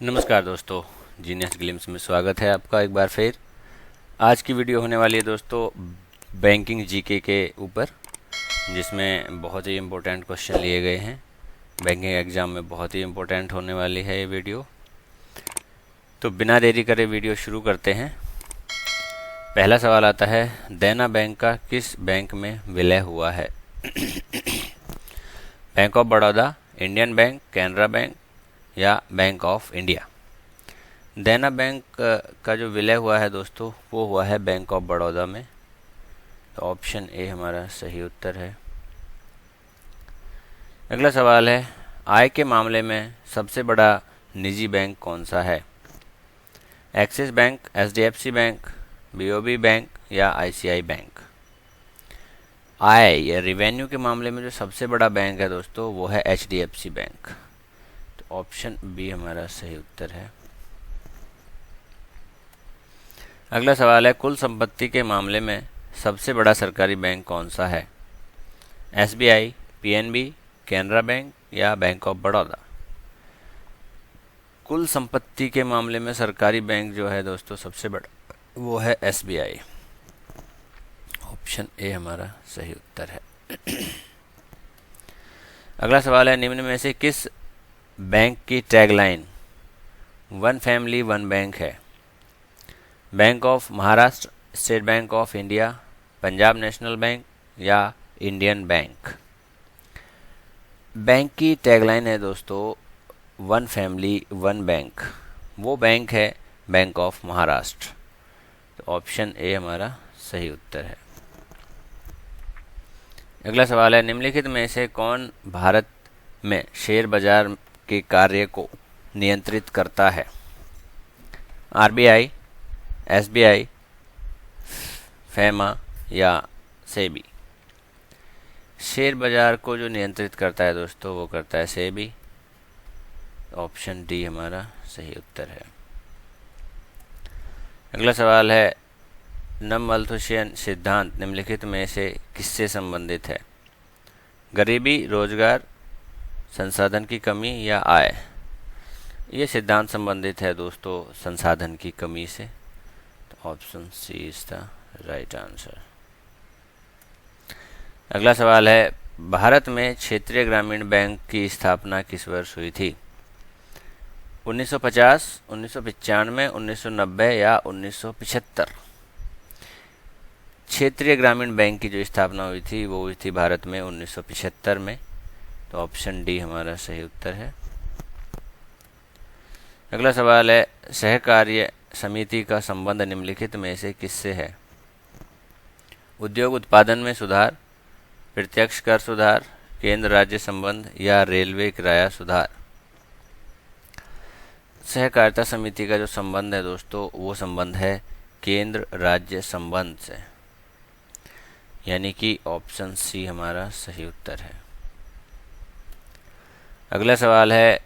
नमस्कार दोस्तों, genius glimpse में स्वागत है आपका एक बार फिर। आज की वीडियो होने वाली है दोस्तों बैंकिंग जीके के ऊपर, जिसमें बहुत ही इम्पोर्टेंट क्वेश्चन लिए गए हैं। बैंकिंग एग्ज़ाम में बहुत ही इम्पोर्टेंट होने वाली है ये वीडियो। तो बिना देरी करे वीडियो शुरू करते हैं। पहला सवाल आता है, देना बैंक का किस बैंक में विलय हुआ है? Bank of Baroda, Indian bank, Canara bank या बैंक ऑफ इंडिया। देना बैंक का जो विलय हुआ है दोस्तों, वो हुआ है बैंक ऑफ बड़ौदा में। तो ऑप्शन ए हमारा सही उत्तर है। अगला सवाल है, आय के मामले में सबसे बड़ा निजी बैंक कौन सा है? Axis bank, HDFC bank, BOB bank या आईसीआई बैंक। आय या रिवेन्यू के मामले में जो सबसे बड़ा बैंक है दोस्तों, वो है एचडीएफसी बैंक। तो ऑप्शन बी हमारा सही उत्तर है। अगला सवाल है, कुल संपत्ति के मामले में सबसे बड़ा सरकारी बैंक कौन सा है? एसबीआई, पीएनबी, कैनरा बैंक या बैंक ऑफ बड़ौदा। कुल संपत्ति के मामले में सरकारी बैंक जो है दोस्तों सबसे बड़ा, वो है एसबीआई। ऑप्शन ए हमारा सही उत्तर है। अगला सवाल है, निम्न में से किस बैंक की tagline one family one bank है? Bank of Maharashtra, state bank of India, Punjab national bank या इंडियन बैंक। बैंक की टैगलाइन है दोस्तों वन फैमिली वन बैंक। वो बैंक है बैंक ऑफ महाराष्ट्र। तो ऑप्शन ए हमारा सही उत्तर है। अगला सवाल है, निम्नलिखित में से कौन भारत में शेयर बाजार के कार्य को नियंत्रित करता है? आरबीआई, एसबीआई, फेमा या सेबी। शेयर बाजार को जो नियंत्रित करता है दोस्तों, वो करता है सेबी। ऑप्शन डी हमारा सही उत्तर है। अगला सवाल है, नमल्थुशियन सिद्धांत निम्नलिखित में से किससे संबंधित है? गरीबी, रोजगार, संसाधन की कमी या आय। ये सिद्धांत संबंधित है दोस्तों संसाधन की कमी से। तो option C is the right answer. अगला सवाल है, भारत में क्षेत्रीय ग्रामीण बैंक की स्थापना किस वर्ष हुई थी? 1950, 1995, 1990 या 1975। क्षेत्रीय ग्रामीण बैंक की जो स्थापना हुई थी वो हुई थी भारत में 1975 में। तो ऑप्शन डी हमारा सही उत्तर है। अगला सवाल है, सहकार्य समिति का संबंध निम्नलिखित में से किससे है? उद्योग उत्पादन में सुधार, प्रत्यक्ष कर सुधार, केंद्र राज्य संबंध या रेलवे किराया सुधार। सहकारिता समिति का जो संबंध है दोस्तों, वो संबंध है केंद्र राज्य संबंध से, यानी कि ऑप्शन सी हमारा सही उत्तर है। अगला सवाल है,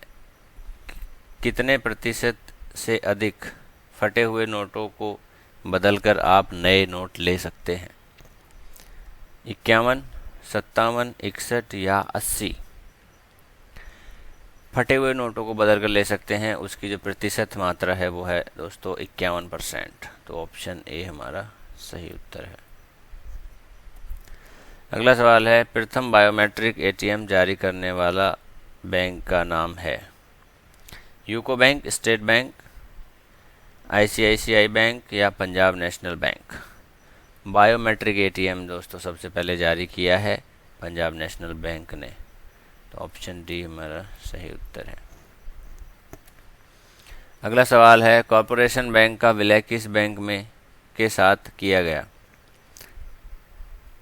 कितने प्रतिशत से अधिक फटे हुए नोटों को बदलकर आप नए नोट ले सकते हैं? 51, 57, 61 या 80। फटे हुए नोटों को बदल कर ले सकते हैं, उसकी जो प्रतिशत मात्रा है वो है दोस्तों 51%। तो ऑप्शन ए हमारा सही उत्तर है। अगला सवाल है, प्रथम बायोमेट्रिक एटीएम जारी करने वाला बैंक का नाम है? UCO bank, state bank, ICICI bank या Punjab national bank. Biometric ATM दोस्तों सबसे पहले जारी किया है पंजाब नेशनल बैंक ने। तो ऑप्शन डी हमारा सही उत्तर है। अगला सवाल है, कॉरपोरेशन बैंक का विलय किस बैंक में के साथ किया गया?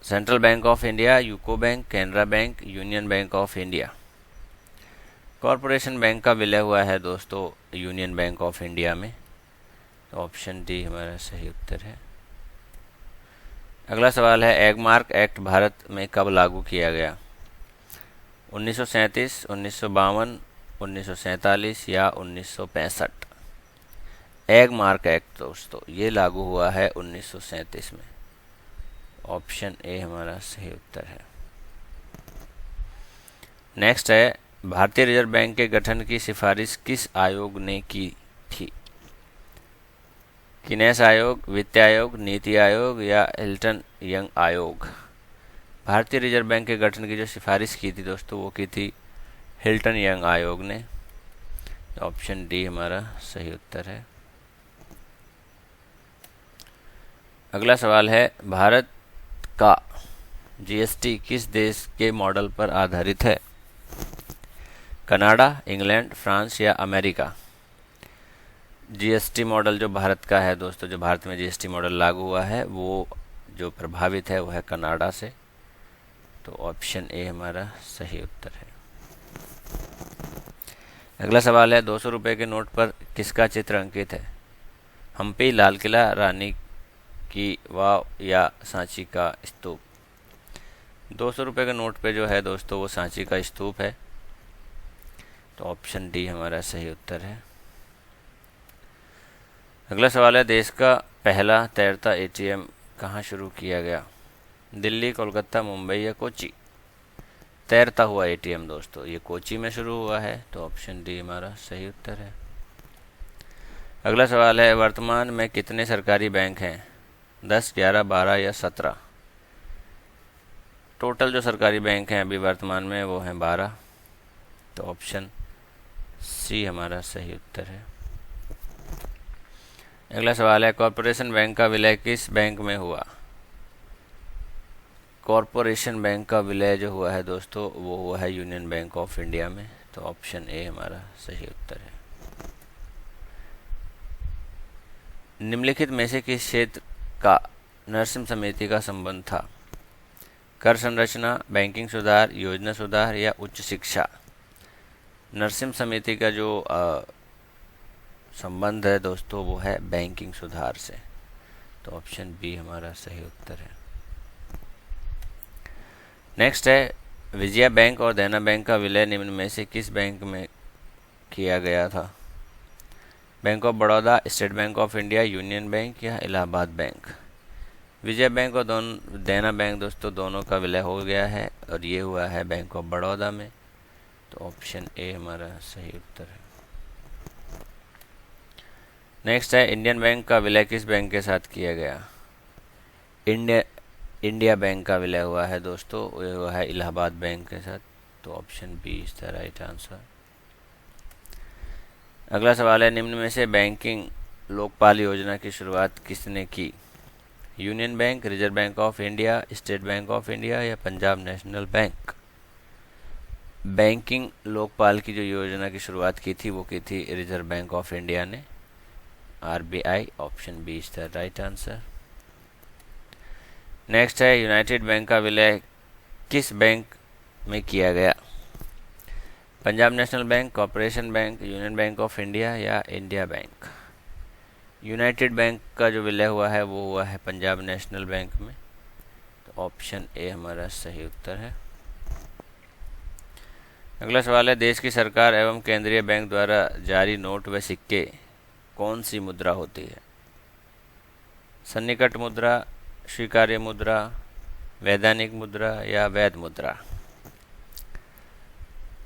Central bank of India, UCO bank, Canara bank, union bank of India. Corporation bank का विलय हुआ है दोस्तों यूनियन बैंक ऑफ इंडिया में। तो ऑप्शन डी हमारा सही उत्तर है। अगला सवाल है, एगमार्क एक्ट भारत में कब लागू किया गया? 1937, 1952, 1947 या 1965। एगमार्क एक्ट दोस्तों ये लागू हुआ है 1937 में। ऑप्शन ए हमारा सही उत्तर है। नेक्स्ट है, भारतीय रिजर्व बैंक के गठन की सिफारिश किस आयोग ने की थी? किनेस आयोग, वित्त आयोग, नीति आयोग या हिल्टन यंग आयोग? भारतीय रिजर्व बैंक के गठन की जो सिफारिश की थी दोस्तों वो की थी हिल्टन यंग आयोग ने। ऑप्शन डी हमारा सही उत्तर है। अगला सवाल है, भारत का जीएसटी किस देश के मॉडल पर आधारित है? कनाडा, इंग्लैंड, फ्रांस या अमेरिका? जीएसटी मॉडल जो भारत का है दोस्तों, जो भारत में जीएसटी मॉडल लागू हुआ है वो जो प्रभावित है वो है कनाडा से। तो ऑप्शन ए हमारा सही उत्तर है। अगला सवाल है, 200 रुपये के नोट पर किसका चित्र अंकित है? हम्पी, लाल किला, रानी की वाव या सांची का स्तूप? 200 रुपये के नोट पे जो है दोस्तों वो सांची का स्तूप है। तो ऑप्शन डी हमारा सही उत्तर है। अगला सवाल है, देश का पहला तैरता एटीएम कहाँ शुरू किया गया? दिल्ली, कोलकाता, मुंबई या कोची? तैरता हुआ एटीएम दोस्तों ये कोची में शुरू हुआ है। तो ऑप्शन डी हमारा सही उत्तर है। अगला सवाल है, वर्तमान में कितने सरकारी बैंक हैं? 10, 11, 12 या 17? टोटल जो सरकारी बैंक हैं अभी वर्तमान में वो हैं 12। तो ऑप्शन सी हमारा सही उत्तर है। अगला सवाल है, कॉरपोरेशन बैंक का विलय किस बैंक में हुआ? कॉरपोरेशन बैंक का विलय जो हुआ है दोस्तों वो हुआ है यूनियन बैंक ऑफ इंडिया में। तो ऑप्शन ए हमारा सही उत्तर है। निम्नलिखित में से किस क्षेत्र का नरसिम्हा समिति का संबंध था? कर संरचना, बैंकिंग सुधार, योजना सुधार या उच्च शिक्षा? नरसिम्हा समिति का जो संबंध है दोस्तों वो है बैंकिंग सुधार से। तो ऑप्शन बी हमारा सही उत्तर है। नेक्स्ट है, विजया बैंक और देना बैंक का विलय निम्न में से किस बैंक में किया गया था? Bank of Baroda, state bank of India, union bank या इलाहाबाद बैंक? विजया बैंक और देना बैंक दोस्तों दोनों का विलय हो गया है और ये हुआ है बैंक ऑफ बड़ौदा में। तो ऑप्शन ए हमारा सही उत्तर है। नेक्स्ट है, इंडियन बैंक का विलय किस बैंक के साथ किया गया? इंडिया बैंक का विलय हुआ है दोस्तों ये हुआ है इलाहाबाद बैंक के साथ। तो option B is the right answer. अगला सवाल है, निम्न में से बैंकिंग लोकपाल योजना की शुरुआत किसने की? Union bank, reserve bank of India, state bank of India या Punjab national bank? Banking Lokpal की जो योजना की शुरुआत की थी वो की थी रिजर्व बैंक ऑफ इंडिया ने, RBI. Option B is the right answer. Next है, यूनाइटेड बैंक का विलय किस बैंक में किया गया? Punjab national bank, corporation bank, union bank of India या इंडिया बैंक? यूनाइटेड बैंक का जो विलय हुआ है वो हुआ है पंजाब नेशनल बैंक में। तो ऑप्शन ए हमारा सही उत्तर है। अगला सवाल है, देश की सरकार एवं केंद्रीय बैंक द्वारा जारी नोट व सिक्के कौन सी मुद्रा होती है? सन्निकट मुद्रा, स्वीकार्य मुद्रा, वैधानिक मुद्रा या वैध मुद्रा?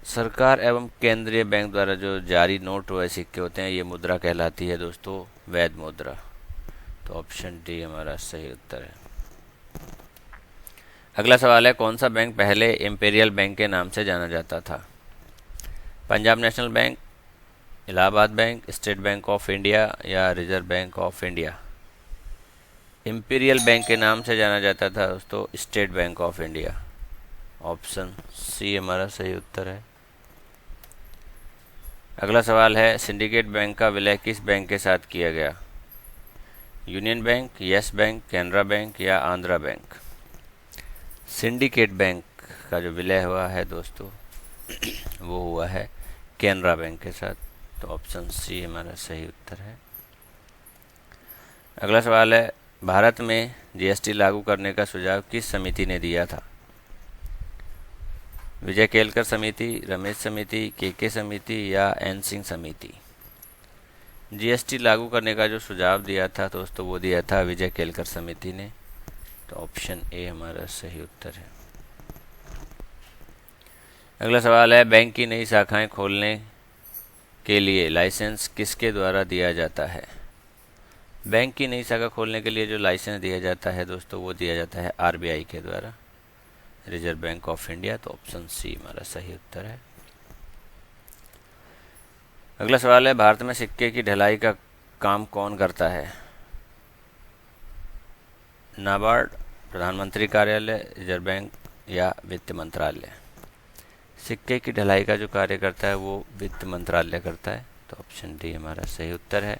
सरकार एवं केंद्रीय बैंक द्वारा जो जारी नोट व सिक्के होते हैं ये मुद्रा कहलाती है दोस्तों वैध मुद्रा। तो ऑप्शन डी हमारा सही उत्तर है। अगला सवाल है, कौन सा बैंक पहले इंपीरियल बैंक के नाम से जाना जाता था? Punjab national bank, Allahabad bank, state bank of India या reserve bank of India? Imperial bank के नाम से जाना जाता था दोस्तों state bank of India. Option C हमारा सही उत्तर है। अगला सवाल है, सिंडिकेट बैंक का विलय किस बैंक के साथ किया गया? Union bank, yes bank, Canara bank या आंध्रा बैंक? सिंडिकेट बैंक का जो विलय हुआ है दोस्तों वो हुआ है कैनरा बैंक के साथ। तो ऑप्शन सी हमारा सही उत्तर है। अगला सवाल है, भारत में जीएसटी लागू करने का सुझाव किस समिति ने दिया था? विजय केलकर समिति, रमेश समिति, के समिति या एन सिंह समिति? जीएसटी लागू करने का जो सुझाव दिया था दोस्तों वो दिया था विजय केलकर समिति ने। तो ऑप्शन ए हमारा सही उत्तर है। अगला सवाल है, बैंक की नई शाखाएं खोलने के लिए लाइसेंस किसके द्वारा दिया जाता है? बैंक की नई शाखा खोलने के लिए जो लाइसेंस दिया जाता है दोस्तों, वो दिया जाता है आरबीआई के द्वारा, रिजर्व बैंक ऑफ इंडिया। तो ऑप्शन सी हमारा सही उत्तर है। अगला सवाल है, भारत में सिक्के की ढलाई का काम कौन करता है? नाबार्ड, प्रधानमंत्री कार्यालय, रिजर्व बैंक या वित्त मंत्रालय? सिक्के की ढलाई का जो कार्य करता है वो वित्त मंत्रालय करता है। तो ऑप्शन डी हमारा सही उत्तर है।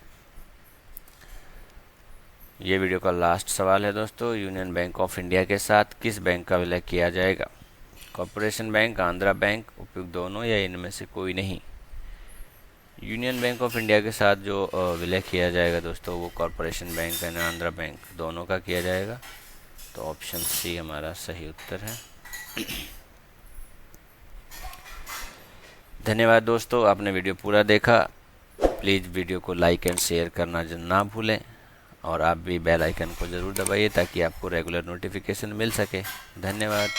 ये वीडियो का लास्ट सवाल है दोस्तों, यूनियन बैंक ऑफ इंडिया के साथ किस बैंक का विलय किया जाएगा? कॉरपोरेशन बैंक, आंध्रा बैंक, उपयुक्त दोनों या इनमें से कोई नहीं? यूनियन बैंक ऑफ इंडिया के साथ जो विलय किया जाएगा दोस्तों, वो corporation bank and Andhra bank दोनों का किया जाएगा। तो ऑप्शन सी हमारा सही उत्तर है। धन्यवाद दोस्तों, आपने वीडियो पूरा देखा। प्लीज़ वीडियो को लाइक एंड शेयर करना ना भूलें, और आप भी बेल आइकन को ज़रूर दबाइए ताकि आपको रेगुलर नोटिफिकेशन मिल सके। धन्यवाद।